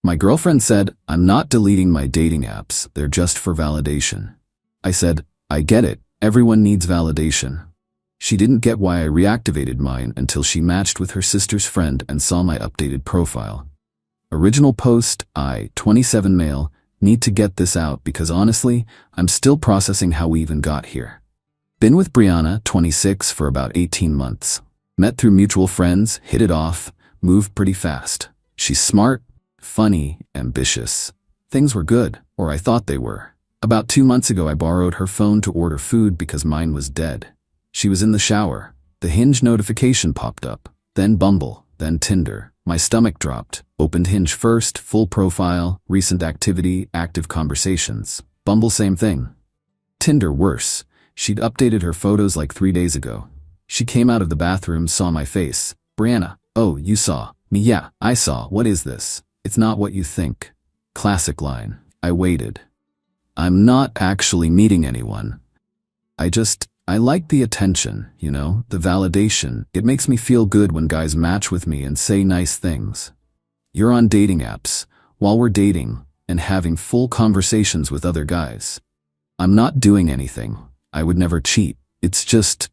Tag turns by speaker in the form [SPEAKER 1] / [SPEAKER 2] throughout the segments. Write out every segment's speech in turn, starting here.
[SPEAKER 1] My girlfriend said, I'm not deleting my dating apps, they're just for validation. I said, I get it, everyone needs validation. She didn't get why I reactivated mine until she matched with her sister's friend and saw my updated profile. Original post, I, 27 male, need to get this out because honestly, I'm still processing how we even got here. Been with Brianna, 26, for about 18 months. Met through mutual friends, hit it off, moved pretty fast. She's smart, funny, ambitious. Things were good, or I thought they were. About 2 months ago I borrowed her phone to order food because mine was dead. She was in the shower. The Hinge notification popped up. Then Bumble, then Tinder. My stomach dropped. Opened Hinge first, full profile, recent activity, active conversations. Bumble same thing. Tinder worse. She'd updated her photos like 3 days ago. She came out of the bathroom, saw my face. Brianna, oh, you saw me? Yeah, I saw. What is this? It's not what you think. Classic line. I waited. I'm not actually meeting anyone. I like the attention, you know, the validation. It makes me feel good when guys match with me and say nice things. You're on dating apps, while we're dating, and having full conversations with other guys. I'm not doing anything. I would never cheat. It's just,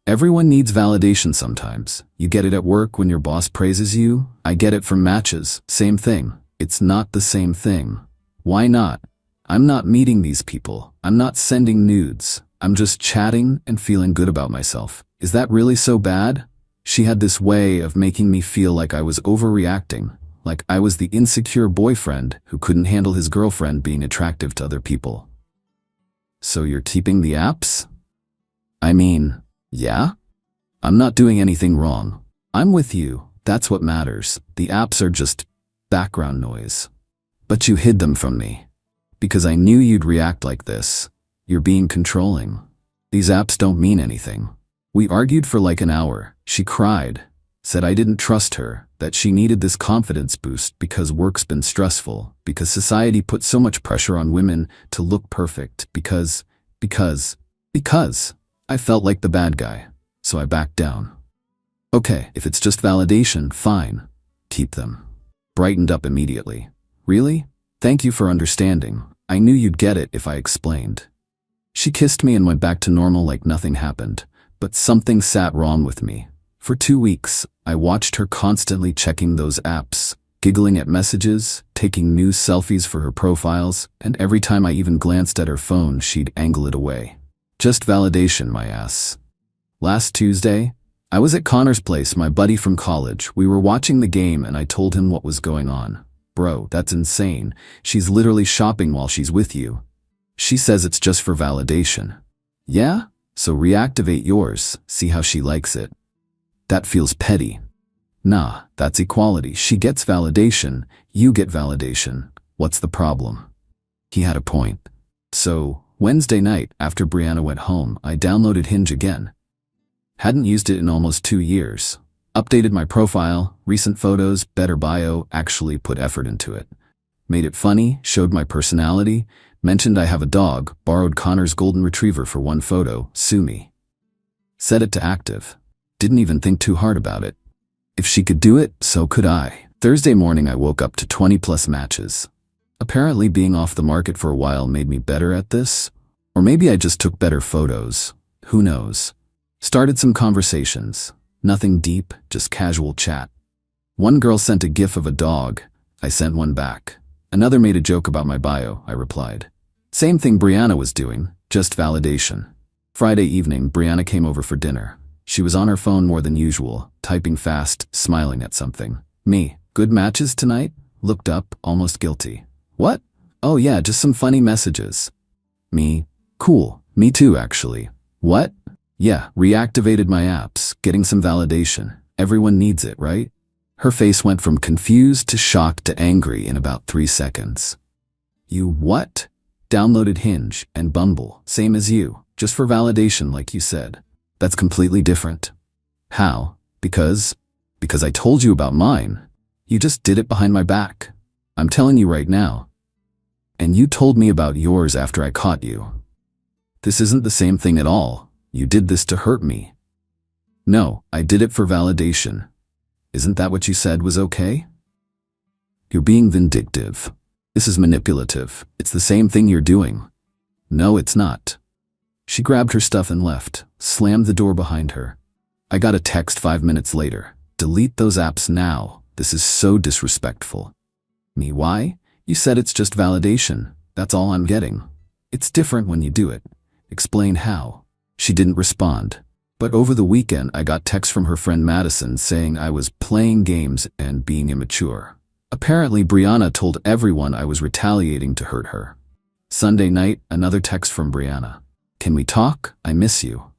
[SPEAKER 1] everyone needs validation sometimes. You get it at work when your boss praises you. I get it from matches. Same thing. It's not the same thing. Why not? I'm not meeting these people. I'm not sending nudes. I'm just chatting and feeling good about myself. Is that really so bad? She had this way of making me feel like I was overreacting, like I was the insecure boyfriend who couldn't handle his girlfriend being attractive to other people. So you're keeping the apps? I mean, yeah? I'm not doing anything wrong. I'm with you. That's what matters. The apps are just background noise. But you hid them from me. Because I knew you'd react like this. You're being controlling. These apps don't mean anything. We argued for like an hour. She cried, said I didn't trust her, that she needed this confidence boost because work's been stressful, because society put so much pressure on women to look perfect, because I felt like the bad guy, so I backed down. Okay, if it's just validation, fine. Keep them. Brightened up immediately. Really? Thank you for understanding. I knew you'd get it if I explained. She kissed me and went back to normal like nothing happened, but something sat wrong with me. For 2 weeks, I watched her constantly checking those apps, giggling at messages, taking new selfies for her profiles, and every time I even glanced at her phone, she'd angle it away. Just validation, my ass. Last Tuesday, I was at Connor's place, my buddy from college. We were watching the game and I told him what was going on. Bro, that's insane. She's literally shopping while she's with you. She says it's just for validation. Yeah? So reactivate yours, see how she likes it. That feels petty. Nah, that's equality. She gets validation, you get validation. What's the problem? He had a point. So, Wednesday night, after Brianna went home, I downloaded Hinge again. Hadn't used it in almost 2 years. Updated my profile, recent photos, better bio, actually put effort into it. Made it funny, showed my personality, mentioned I have a dog, borrowed Connor's golden retriever for one photo, sue me. Set it to active. Didn't even think too hard about it. If she could do it, so could I. Thursday morning I woke up to 20+ matches. Apparently being off the market for a while made me better at this. Or maybe I just took better photos. Who knows? Started some conversations. Nothing deep, just casual chat. One girl sent a gif of a dog. I sent one back. Another made a joke about my bio, I replied. Same thing Brianna was doing, just validation. Friday evening, Brianna came over for dinner. She was on her phone more than usual, typing fast, smiling at something. Me, good matches tonight? Looked up, almost guilty. What? Oh yeah, just some funny messages. Me, cool, me too actually. What? Yeah, reactivated my apps, getting some validation. Everyone needs it, right? Her face went from confused to shocked to angry in about 3 seconds. You what? Downloaded Hinge and Bumble, same as you, just for validation like you said. That's completely different. How? Because I told you about mine. You just did it behind my back. I'm telling you right now. And you told me about yours after I caught you. This isn't the same thing at all. You did this to hurt me. No, I did it for validation. Isn't that what you said was okay? You're being vindictive. This is manipulative. It's the same thing you're doing. No, it's not. She grabbed her stuff and left, slammed the door behind her. I got a text 5 minutes later. Delete those apps now. This is so disrespectful. Me, why? You said it's just validation. That's all I'm getting. It's different when you do it. Explain how. She didn't respond. But over the weekend, I got texts from her friend Madison saying I was playing games and being immature. Apparently, Brianna told everyone I was retaliating to hurt her. Sunday night, another text from Brianna. Can we talk? I miss you.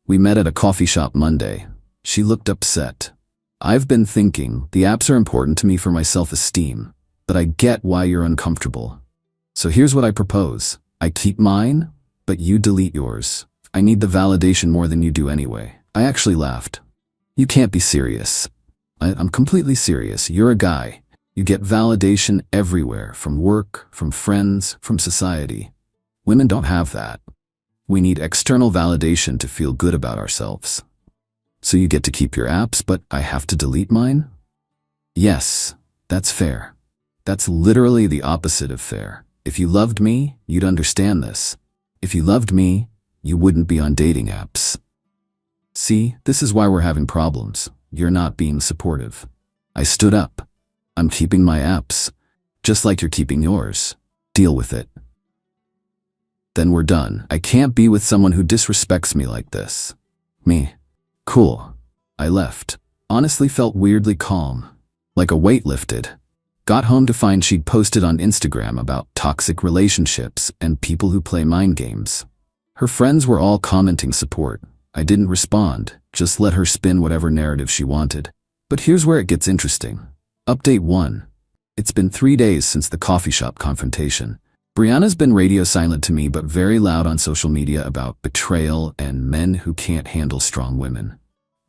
[SPEAKER 1] We met at a coffee shop Monday. She looked upset. I've been thinking, the apps are important to me for my self-esteem, but I get why you're uncomfortable. So here's what I propose. I keep mine, but you delete yours. I need the validation more than you do anyway. I actually laughed. You can't be serious. I'm completely serious. You're a guy. You get validation everywhere, from work, from friends, from society. Women don't have that. We need external validation to feel good about ourselves. So you get to keep your apps, but I have to delete mine? Yes, that's fair. That's literally the opposite of fair. If you loved me, you'd understand this. If you loved me, you wouldn't be on dating apps. See, this is why we're having problems. You're not being supportive. I stood up. I'm keeping my apps, just like you're keeping yours. Deal with it. Then we're done. I can't be with someone who disrespects me like this. Me. Cool. I left. Honestly felt weirdly calm. Like a weight lifted. Got home to find she'd posted on Instagram about toxic relationships and people who play mind games. Her friends were all commenting support. I didn't respond, just let her spin whatever narrative she wanted. But here's where it gets interesting. Update 1. It's been 3 days since the coffee shop confrontation. Brianna's been radio silent to me but very loud on social media about betrayal and men who can't handle strong women.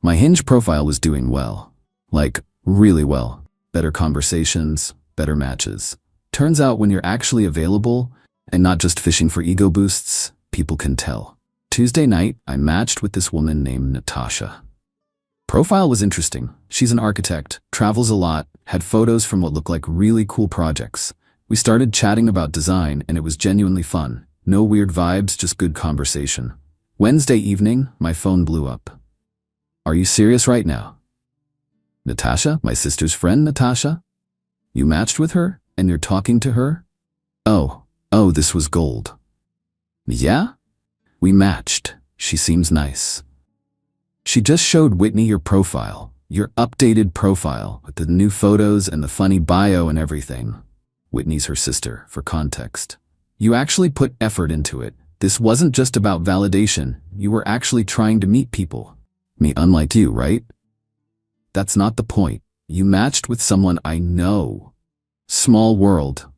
[SPEAKER 1] My Hinge profile was doing well. Like, really well. Better conversations, better matches. Turns out when you're actually available and not just fishing for ego boosts, people can tell. Tuesday night, I matched with this woman named Natasha. Profile was interesting. She's an architect, travels a lot, had photos from what looked like really cool projects. We started chatting about design and it was genuinely fun. No weird vibes, just good conversation. Wednesday evening, my phone blew up. Are you serious right now? Natasha, my sister's friend Natasha? You matched with her and you're talking to her? Oh, this was gold. Yeah? We matched. She seems nice. She just showed Whitney your profile, your updated profile with the new photos and the funny bio and everything. Whitney's her sister, for context. You actually put effort into it. This wasn't just about validation. You were actually trying to meet people. Me, unlike you, right? That's not the point. You matched with someone I know. Small world.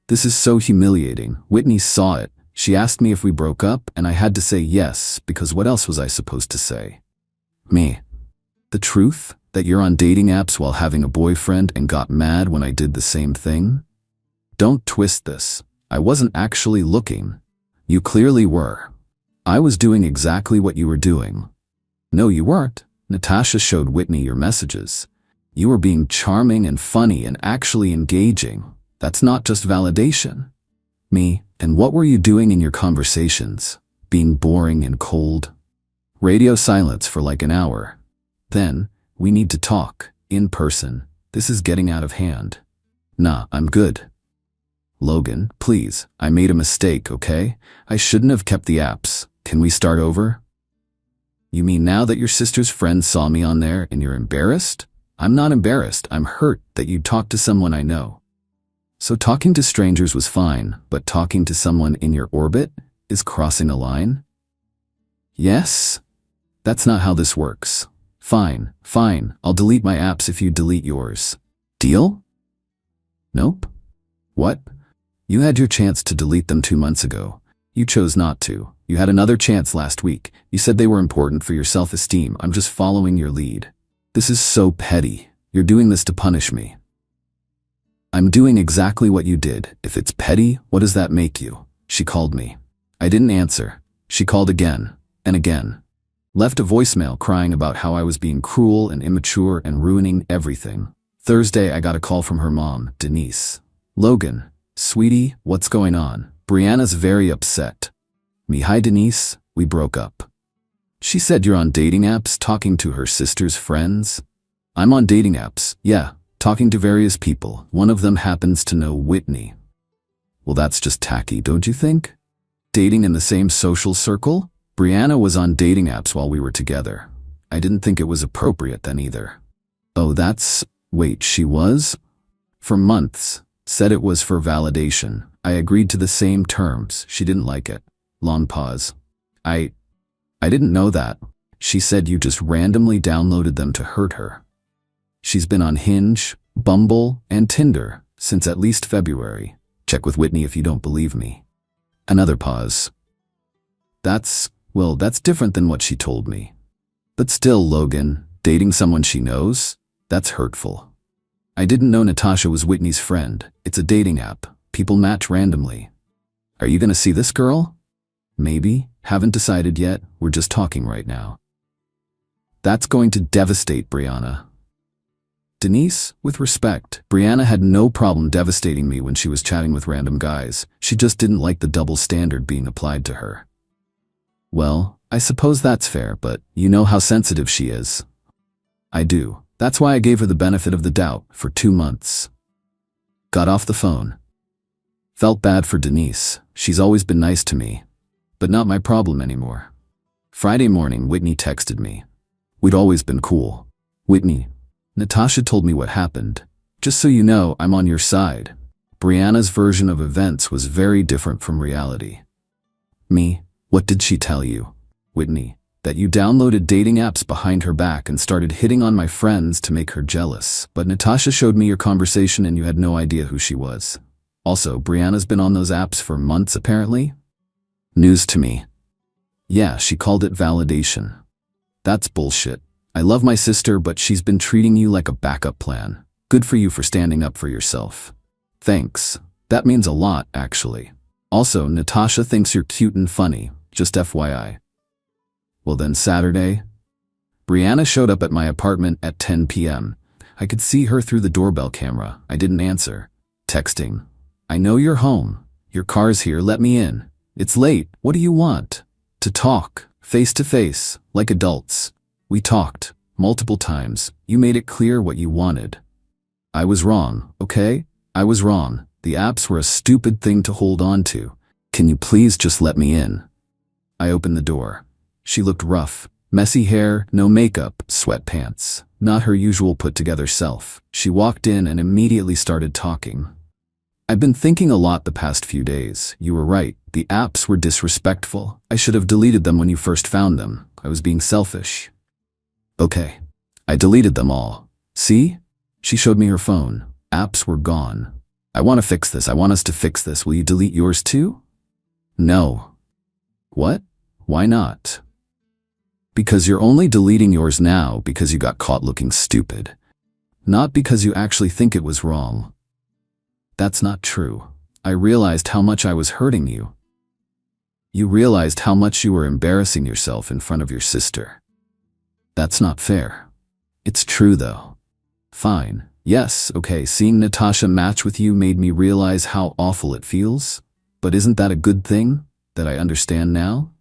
[SPEAKER 1] This is so humiliating. Whitney saw it. She asked me if we broke up, and I had to say yes, because what else was I supposed to say? Me. The truth? That you're on dating apps while having a boyfriend and got mad when I did the same thing? Don't twist this. I wasn't actually looking. You clearly were. I was doing exactly what you were doing. No, you weren't. Natasha showed Whitney your messages. You were being charming and funny and actually engaging. That's not just validation. Me, and what were you doing in your conversations? Being boring and cold? Radio silence for like an hour. Then, we need to talk, in person. This is getting out of hand. Nah, I'm good. Logan, please, I made a mistake, okay? I shouldn't have kept the apps. Can we start over? You mean now that your sister's friend saw me on there and you're embarrassed? I'm not embarrassed. I'm hurt that you talked to someone I know. So talking to strangers was fine, but talking to someone in your orbit is crossing a line? Yes? That's not how this works. Fine. I'll delete my apps if you delete yours. Deal? Nope. What? You had your chance to delete them 2 months ago. You chose not to. You had another chance last week. You said they were important for your self-esteem. I'm just following your lead. This is so petty. You're doing this to punish me. I'm doing exactly what you did. If it's petty, what does that make you? She called me. I didn't answer. She called again and again. Left a voicemail crying about how I was being cruel and immature and ruining everything. Thursday, I got a call from her mom, Denise. Logan, sweetie, what's going on? Brianna's very upset. Me, hi Denise, we broke up. She said you're on dating apps talking to her sister's friends? I'm on dating apps, yeah, talking to various people. One of them happens to know Whitney. Well, that's just tacky, don't you think? Dating in the same social circle? Brianna was on dating apps while we were together. I didn't think it was appropriate then either. Oh, wait, she was? For months. Said it was for validation. I agreed to the same terms. She didn't like it. Long pause. I didn't know that. She said you just randomly downloaded them to hurt her. She's been on Hinge, Bumble, and Tinder since at least February. Check with Whitney if you don't believe me. Another pause. That's different than what she told me. But still, Logan, dating someone she knows? That's hurtful. I didn't know Natasha was Whitney's friend. It's a dating app. People match randomly. Are you gonna see this girl? Maybe. Haven't decided yet. We're just talking right now. That's going to devastate Brianna. Denise, with respect, Brianna had no problem devastating me when she was chatting with random guys. She just didn't like the double standard being applied to her. Well, I suppose that's fair, but you know how sensitive she is. I do. That's why I gave her the benefit of the doubt for 2 months. Got off the phone. Felt bad for Denise. She's always been nice to me, but not my problem anymore. Friday morning, Whitney texted me. We'd always been cool. Whitney, Natasha told me what happened. Just so you know, I'm on your side. Brianna's version of events was very different from reality. Me, what did she tell you? Whitney, that you downloaded dating apps behind her back and started hitting on my friends to make her jealous. But Natasha showed me your conversation and you had no idea who she was. Also, Brianna's been on those apps for months apparently? News to me. Yeah, she called it validation. That's bullshit. I love my sister, but she's been treating you like a backup plan. Good for you for standing up for yourself. Thanks. That means a lot, actually. Also, Natasha thinks you're cute and funny, just FYI. Well then, Saturday? Brianna showed up at my apartment at 10 p.m. I could see her through the doorbell camera. I didn't answer. Texting. I know you're home. Your car's here, let me in. It's late, what do you want? To talk, face to face, like adults. We talked, multiple times. You made it clear what you wanted. I was wrong, okay? I was wrong. The apps were a stupid thing to hold on to. Can you please just let me in? I opened the door. She looked rough. Messy hair, no makeup, sweatpants. Not her usual put-together self. She walked in and immediately started talking. I've been thinking a lot the past few days. You were right. The apps were disrespectful. I should have deleted them when you first found them. I was being selfish. Okay. I deleted them all. See? She showed me her phone. Apps were gone. I want to fix this. I want us to fix this. Will you delete yours too? No. What? Why not? Because you're only deleting yours now because you got caught looking stupid. Not because you actually think it was wrong. That's not true. I realized how much I was hurting you. You realized how much you were embarrassing yourself in front of your sister. That's not fair. It's true though. Fine. Yes, okay, seeing Natasha match with you made me realize how awful it feels. But isn't that a good thing? That I understand now?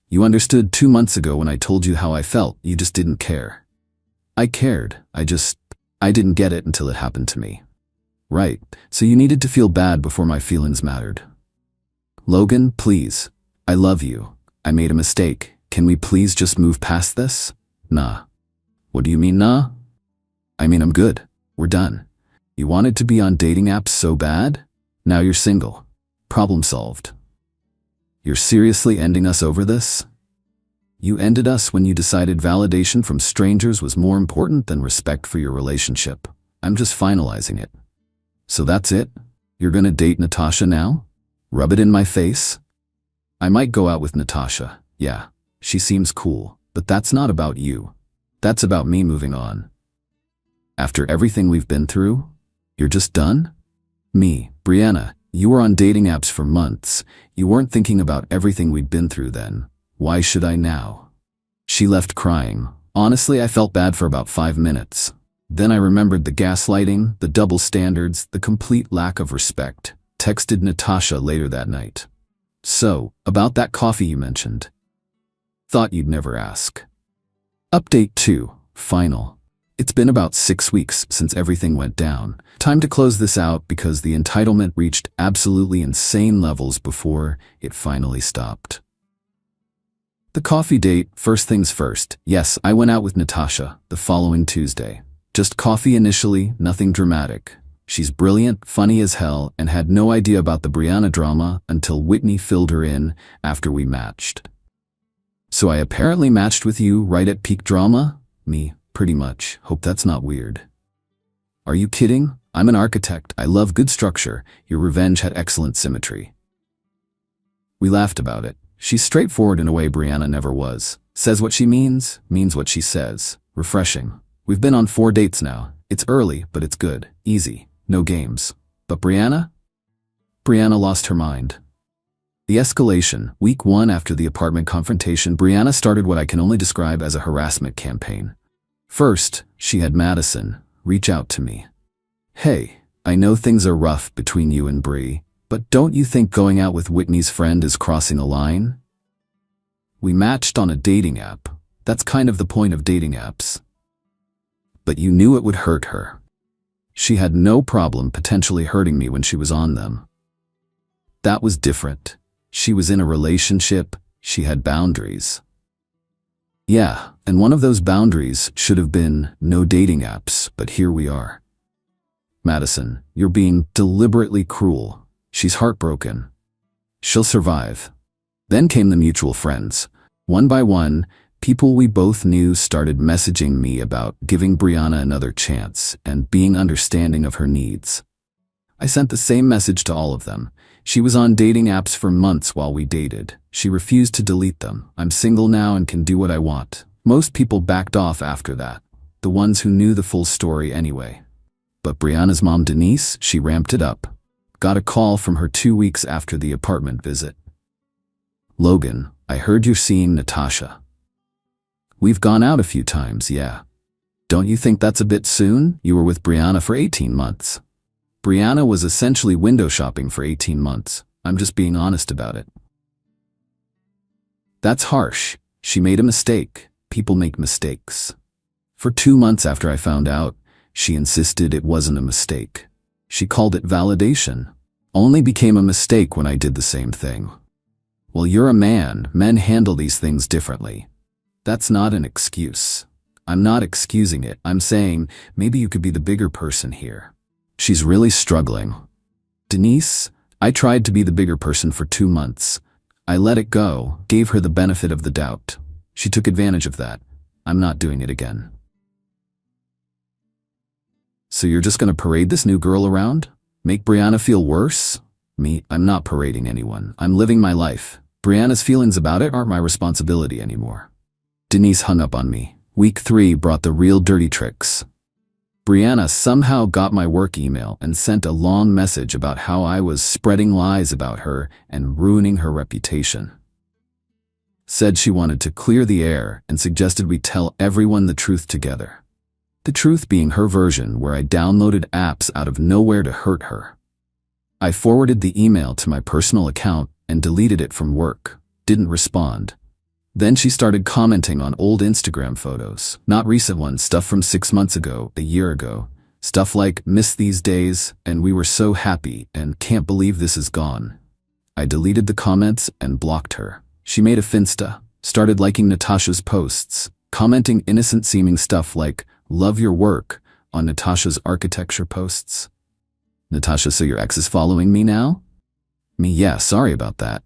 [SPEAKER 1] You understood 2 months ago when I told you how I felt. You just didn't care. I cared. I didn't get it until it happened to me. Right, so you needed to feel bad before my feelings mattered. Logan, please. I love you. I made a mistake. Can we please just move past this? Nah. What do you mean, nah? I mean, I'm good. We're done. You wanted to be on dating apps so bad? Now you're single. Problem solved. You're seriously ending us over this? You ended us when you decided validation from strangers was more important than respect for your relationship. I'm just finalizing it. So that's it? You're gonna date Natasha now? Rub it in my face? I might go out with Natasha, yeah. She seems cool, but that's not about you. That's about me moving on. After everything we've been through, you're just done? Me, Brianna, you were on dating apps for months. You weren't thinking about everything we'd been through then. Why should I now? She left crying. Honestly, I felt bad for about 5 minutes. Then I remembered the gaslighting, the double standards, the complete lack of respect. Texted Natasha later that night. So, about that coffee you mentioned. Thought you'd never ask. Update 2. Final. It's been about 6 weeks since everything went down. Time to close this out because the entitlement reached absolutely insane levels before it finally stopped. The coffee date, first things first. Yes, I went out with Natasha the following Tuesday. Just coffee initially, nothing dramatic. She's brilliant, funny as hell, and had no idea about the Brianna drama until Whitney filled her in after we matched. So I apparently matched with you right at peak drama? Me, pretty much. Hope that's not weird. Are you kidding? I'm an architect. I love good structure. Your revenge had excellent symmetry. We laughed about it. She's straightforward in a way Brianna never was. Says what she means what she says. Refreshing. We've been on 4 dates now. It's early, but it's good. Easy. No games. But Brianna? Brianna lost her mind. The escalation. Week 1 after the apartment confrontation, Brianna started what I can only describe as a harassment campaign. First, she had Madison reach out to me. Hey, I know things are rough between you and Bri, but don't you think going out with Whitney's friend is crossing a line? We matched on a dating app. That's kind of the point of dating apps. But you knew it would hurt her. She had no problem potentially hurting me when she was on them. That was different. She was in a relationship. She had boundaries. Yeah, and one of those boundaries should have been no dating apps, but here we are. Madison, you're being deliberately cruel. She's heartbroken. She'll survive. Then came the mutual friends. One by one, people we both knew started messaging me about giving Brianna another chance and being understanding of her needs. I sent the same message to all of them. She was on dating apps for months while we dated. She refused to delete them. I'm single now and can do what I want. Most people backed off after that. The ones who knew the full story anyway. But Brianna's mom, Denise, she ramped it up. Got a call from her 2 weeks after the apartment visit. Logan, I heard you're seeing Natasha. We've gone out a few times, yeah. Don't you think that's a bit soon? You were with Brianna for 18 months. Brianna was essentially window shopping for 18 months. I'm just being honest about it. That's harsh. She made a mistake. People make mistakes. For 2 months after I found out, she insisted it wasn't a mistake. She called it validation. Only became a mistake when I did the same thing. Well, you're a man. Men handle these things differently. That's not an excuse. I'm not excusing it. I'm saying maybe you could be the bigger person here. She's really struggling. Denise, I tried to be the bigger person for 2 months. I let it go, gave her the benefit of the doubt. She took advantage of that. I'm not doing it again. So you're just gonna parade this new girl around? Make Brianna feel worse? Me, I'm not parading anyone. I'm living my life. Brianna's feelings about it aren't my responsibility anymore. Denise hung up on me. Week 3 brought the real dirty tricks. Brianna somehow got my work email and sent a long message about how I was spreading lies about her and ruining her reputation. Said she wanted to clear the air and suggested we tell everyone the truth together. The truth being her version where I downloaded apps out of nowhere to hurt her. I forwarded the email to my personal account and deleted it from work. Didn't respond. Then she started commenting on old Instagram photos, not recent ones, stuff from 6 months ago, a year ago. Stuff like, miss these days, and we were so happy, and can't believe this is gone. I deleted the comments and blocked her. She made a Finsta, started liking Natasha's posts, commenting innocent-seeming stuff like, love your work, on Natasha's architecture posts. Natasha, so your ex is following me now? Me, yeah, sorry about that.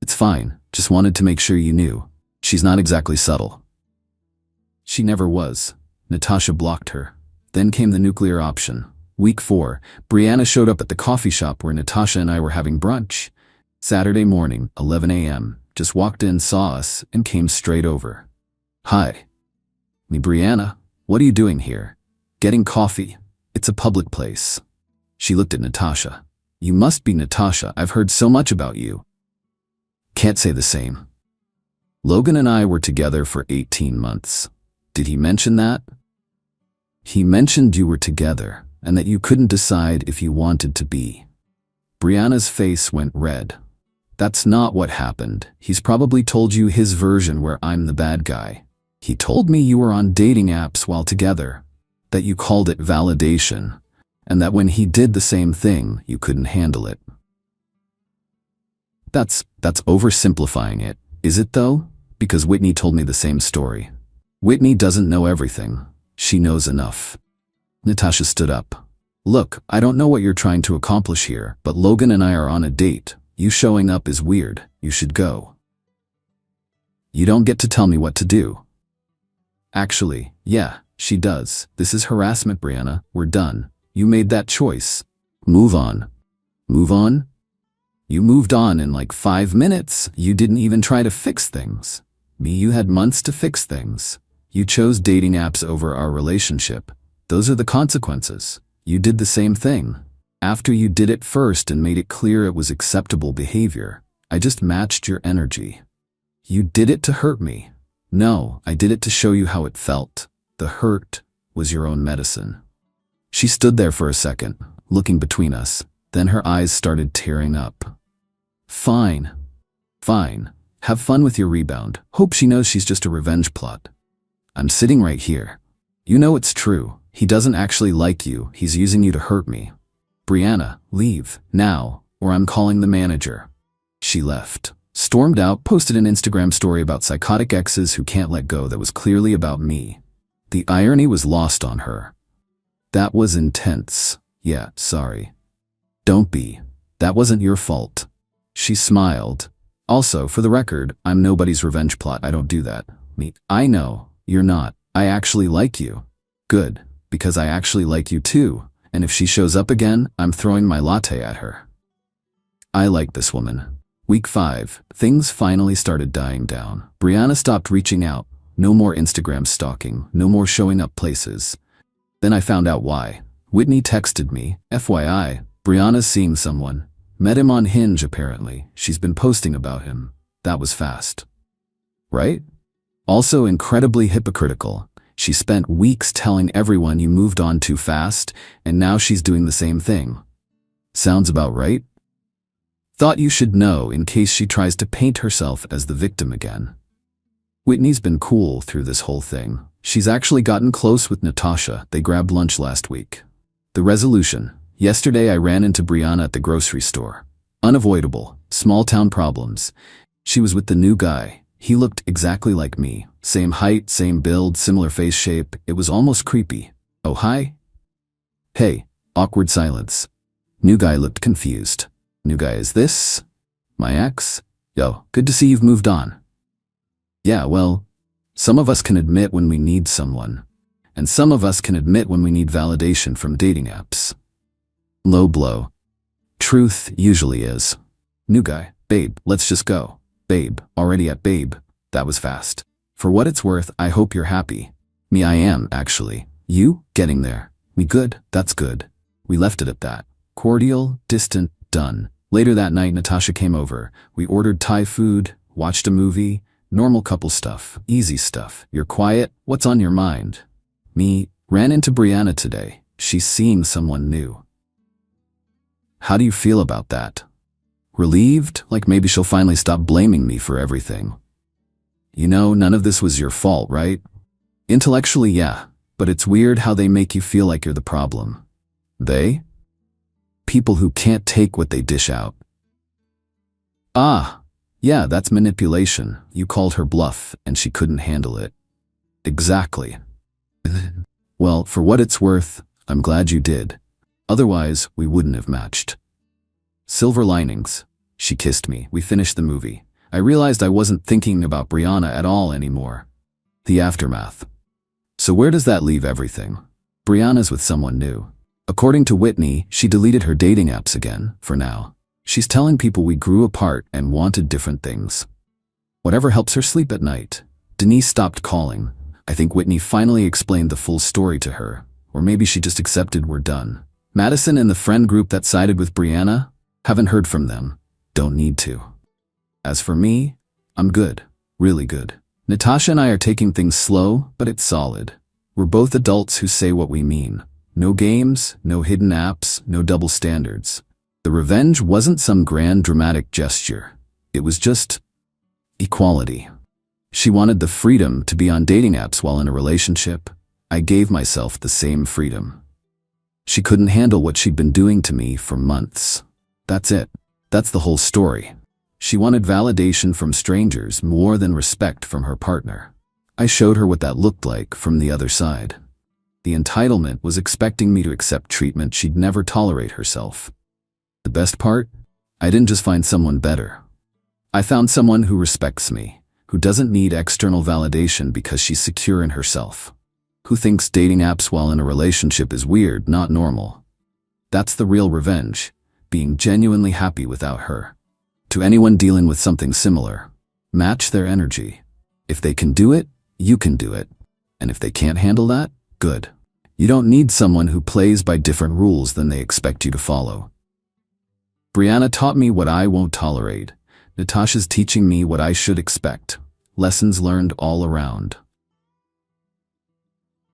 [SPEAKER 1] It's fine, just wanted to make sure you knew. She's not exactly subtle. She never was. Natasha blocked her. Then came the nuclear option. Week 4, Brianna showed up at the coffee shop where Natasha and I were having brunch. Saturday morning, 11 a.m. Just walked in, saw us, and came straight over. Hi. Me, Brianna, what are you doing here? Getting coffee. It's a public place. She looked at Natasha. You must be Natasha. I've heard so much about you. Can't say the same. Logan and I were together for 18 months. Did he mention that? He mentioned you were together and that you couldn't decide if you wanted to be. Brianna's face went red. That's not what happened. He's probably told you his version where I'm the bad guy. He told me you were on dating apps while together, that you called it validation, and that when he did the same thing, you couldn't handle it. That's oversimplifying it, is it though? Because Whitney told me the same story. Whitney doesn't know everything. She knows enough. Natasha stood up. Look, I don't know what you're trying to accomplish here, but Logan and I are on a date. You showing up is weird. You should go. You don't get to tell me what to do. Actually, yeah, she does. This is harassment, Brianna. We're done. You made that choice. Move on. Move on? You moved on in like 5 minutes. You didn't even try to fix things. You had months to fix things. You chose dating apps over our relationship. Those are the consequences. You did the same thing. After you did it first and made it clear it was acceptable behavior, I just matched your energy. You did it to hurt me. No, I did it to show you how it felt. The hurt was your own medicine. She stood there for a second, looking between us. Then her eyes started tearing up. Fine. Fine. Have fun with your rebound. Hope she knows she's just a revenge plot. I'm sitting right here. You know it's true. He doesn't actually like you. He's using you to hurt me. Brianna, leave, now, or I'm calling the manager. She left. Stormed out, posted an Instagram story about psychotic exes who can't let go that was clearly about me. The irony was lost on her. That was intense. Yeah, sorry. Don't be. That wasn't your fault. She smiled. Also, for the record, I'm nobody's revenge plot. I don't do that. Me. I know. You're not. I actually like you. Good. Because I actually like you too. And if she shows up again, I'm throwing my latte at her. I like this woman. Week 5. Things finally started dying down. Brianna stopped reaching out. No more Instagram stalking. No more showing up places. Then I found out why. Whitney texted me, FYI, Brianna's seeing someone. Met him on Hinge apparently. She's been posting about him. That was fast. Right? Also incredibly hypocritical. She spent weeks telling everyone you moved on too fast, and now she's doing the same thing. Sounds about right? Thought you should know in case she tries to paint herself as the victim again. Whitney's been cool through this whole thing. She's actually gotten close with Natasha. They grabbed lunch last week. The resolution. Yesterday I ran into Brianna at the grocery store. Unavoidable. Small town problems. She was with the new guy. He looked exactly like me. Same height, same build, similar face shape. It was almost creepy. Oh, hi? Hey. Awkward silence. New guy looked confused. New guy, is this my ex? Yo, good to see you've moved on. Yeah, well, some of us can admit when we need someone. And some of us can admit when we need validation from dating apps. Low blow. Truth usually is. New guy, babe, let's just go. Babe, already at babe. That was fast. For what it's worth, I hope you're happy. Me, I am, actually. You? Getting there. We good? That's good. We left it at that. Cordial, distant, done. Later that night, Natasha came over. We ordered Thai food, watched a movie, normal couple stuff, easy stuff. You're quiet? What's on your mind? Me, ran into Brianna today. She's seeing someone new. How do you feel about that? Relieved? Like maybe she'll finally stop blaming me for everything. You know, none of this was your fault, right? Intellectually, yeah, but it's weird how they make you feel like you're the problem. They? People who can't take what they dish out. Ah, yeah, that's manipulation. You called her bluff, and she couldn't handle it. Exactly. Well, for what it's worth, I'm glad you did. Otherwise, we wouldn't have matched. Silver linings. She kissed me. We finished the movie. I realized I wasn't thinking about Brianna at all anymore. The aftermath. So where does that leave everything? Brianna's with someone new. According to Whitney, she deleted her dating apps again, for now. She's telling people we grew apart and wanted different things. Whatever helps her sleep at night. Denise stopped calling. I think Whitney finally explained the full story to her. Or maybe she just accepted we're done. Madison and the friend group that sided with Brianna? Haven't heard from them. Don't need to. As for me, I'm good. Really good. Natasha and I are taking things slow, but it's solid. We're both adults who say what we mean. No games, no hidden apps, no double standards. The revenge wasn't some grand dramatic gesture. It was just equality. She wanted the freedom to be on dating apps while in a relationship. I gave myself the same freedom. She couldn't handle what she'd been doing to me for months. That's it. That's the whole story. She wanted validation from strangers more than respect from her partner. I showed her what that looked like from the other side. The entitlement was expecting me to accept treatment she'd never tolerate herself. The best part? I didn't just find someone better. I found someone who respects me, who doesn't need external validation because she's secure in herself, who thinks dating apps while in a relationship is weird, not normal. That's the real revenge, being genuinely happy without her. To anyone dealing with something similar, match their energy. If they can do it, you can do it. And if they can't handle that, good. You don't need someone who plays by different rules than they expect you to follow. Brianna taught me what I won't tolerate. Natasha's teaching me what I should expect. Lessons learned all around.